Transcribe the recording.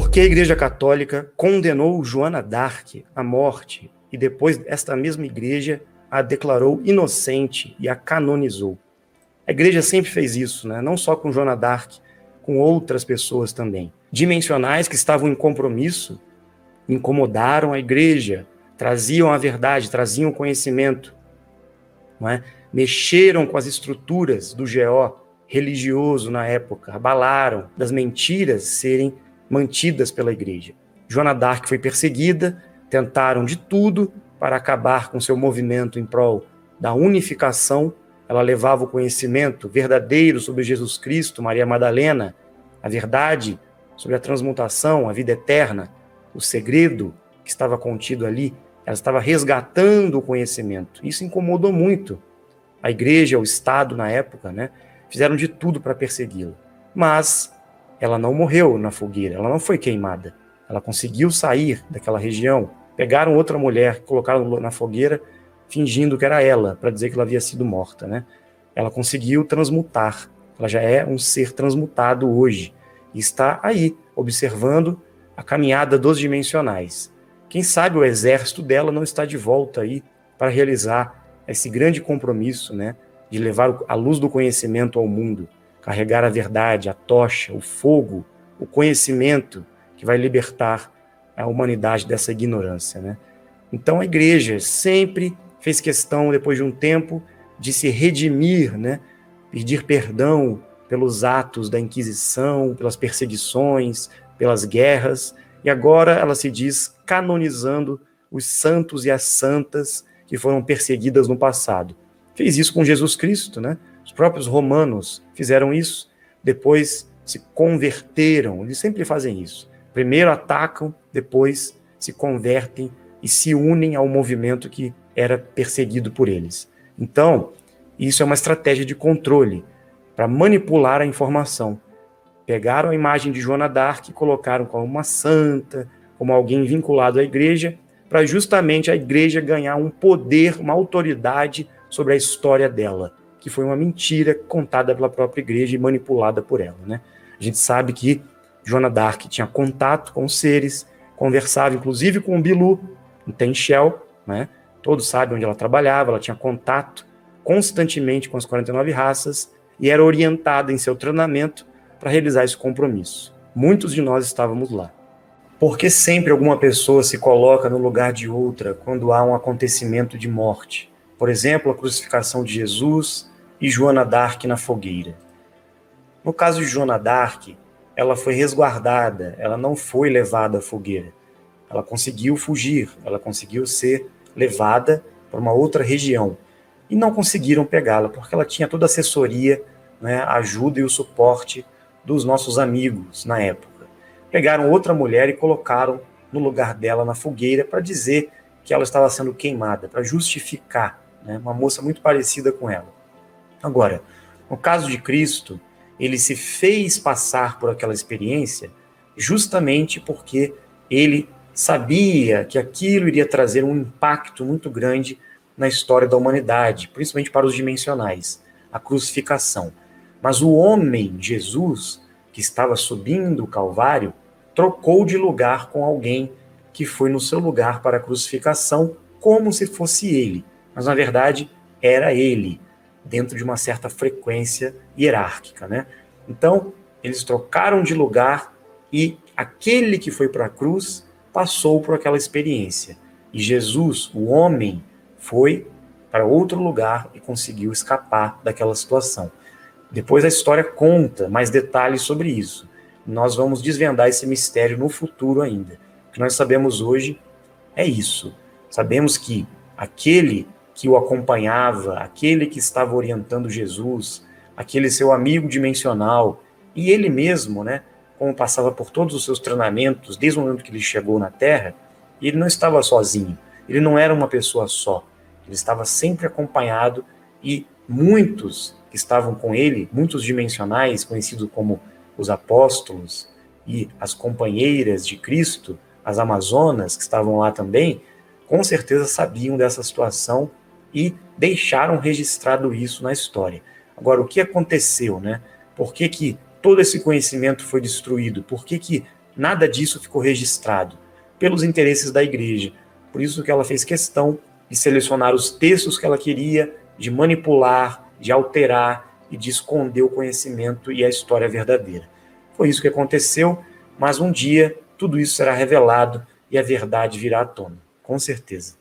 Porque a Igreja Católica condenou Joana d'Arc à morte e depois esta mesma igreja a declarou inocente e a canonizou. A igreja sempre fez isso, né? Não só com Joana d'Arc, com outras pessoas também. Dimensionais que estavam em compromisso incomodaram a igreja, traziam a verdade, traziam o conhecimento, não é? Mexeram com as estruturas do GO religioso na época, abalaram das mentiras serem mantidas pela igreja. Joana d'Arc foi perseguida, tentaram de tudo para acabar com seu movimento em prol da unificação. Ela levava o conhecimento verdadeiro sobre Jesus Cristo, Maria Madalena, a verdade sobre a transmutação, a vida eterna, o segredo que estava contido ali. Ela estava resgatando o conhecimento. Isso incomodou muito a igreja, o Estado na época, né? Fizeram de tudo para persegui-la. Mas ela não morreu na fogueira, ela não foi queimada. Ela conseguiu sair daquela região. Pegaram outra mulher, colocaram na fogueira, fingindo que era ela, para dizer que ela havia sido morta, né? Ela conseguiu transmutar. Ela já é um ser transmutado hoje. E está aí, observando a caminhada dos dimensionais. Quem sabe o exército dela não está de volta aí para realizar esse grande compromisso, né, de levar a luz do conhecimento ao mundo, carregar a verdade, a tocha, o fogo, o conhecimento que vai libertar a humanidade dessa ignorância, né? Então a igreja sempre fez questão, depois de um tempo, de se redimir, né, pedir perdão pelos atos da Inquisição, pelas perseguições, pelas guerras, e agora ela se diz canonizando os santos e as santas que foram perseguidas no passado. Fez isso com Jesus Cristo, né? Os próprios romanos fizeram isso, depois se converteram, eles sempre fazem isso. Primeiro atacam, depois se convertem e se unem ao movimento que era perseguido por eles. Então, isso é uma estratégia de controle, para manipular a informação. Pegaram a imagem de Joana d'Arc e colocaram como uma santa, como alguém vinculado à igreja, para justamente a igreja ganhar um poder, uma autoridade sobre a história dela, que foi uma mentira contada pela própria igreja e manipulada por ela, né? A gente sabe que Joana d'Arc tinha contato com os seres, conversava inclusive com o Bilu, em Tenchel, né? Todos sabem onde ela trabalhava, ela tinha contato constantemente com as 49 raças e era orientada em seu treinamento para realizar esse compromisso. Muitos de nós estávamos lá. Porque sempre alguma pessoa se coloca no lugar de outra quando há um acontecimento de morte. Por exemplo, a crucificação de Jesus e Joana d'Arc na fogueira. No caso de Joana d'Arc, ela foi resguardada, ela não foi levada à fogueira. Ela conseguiu fugir, ela conseguiu ser levada para uma outra região. E não conseguiram pegá-la, porque ela tinha toda a assessoria, né, a ajuda e o suporte dos nossos amigos na época. Pegaram outra mulher e colocaram no lugar dela na fogueira para dizer que ela estava sendo queimada, para justificar, né, uma moça muito parecida com ela. Agora, no caso de Cristo, ele se fez passar por aquela experiência justamente porque ele sabia que aquilo iria trazer um impacto muito grande na história da humanidade, principalmente para os dimensionais, a crucificação. Mas o homem, Jesus, que estava subindo o Calvário, trocou de lugar com alguém que foi no seu lugar para a crucificação, como se fosse ele. Mas, na verdade, era ele, dentro de uma certa frequência hierárquica, né? Então, eles trocaram de lugar e aquele que foi para a cruz passou por aquela experiência. E Jesus, o homem, foi para outro lugar e conseguiu escapar daquela situação. Depois a história conta mais detalhes sobre isso. Nós vamos desvendar esse mistério no futuro ainda. O que nós sabemos hoje é isso. Sabemos que aquele que o acompanhava, aquele que estava orientando Jesus, aquele seu amigo dimensional, e ele mesmo, né, como passava por todos os seus treinamentos, desde o momento que ele chegou na Terra, ele não estava sozinho, ele não era uma pessoa só, ele estava sempre acompanhado, e muitos que estavam com ele, muitos dimensionais, conhecidos como os apóstolos e as companheiras de Cristo, as amazonas que estavam lá também, com certeza sabiam dessa situação e deixaram registrado isso na história. Agora, o que aconteceu, né? Por que todo esse conhecimento foi destruído? Por que nada disso ficou registrado pelos interesses da igreja. Por isso que ela fez questão de selecionar os textos que ela queria, de manipular, de alterar e de esconder o conhecimento e a história verdadeira. Foi isso que aconteceu, mas um dia tudo isso será revelado e a verdade virá à tona, com certeza.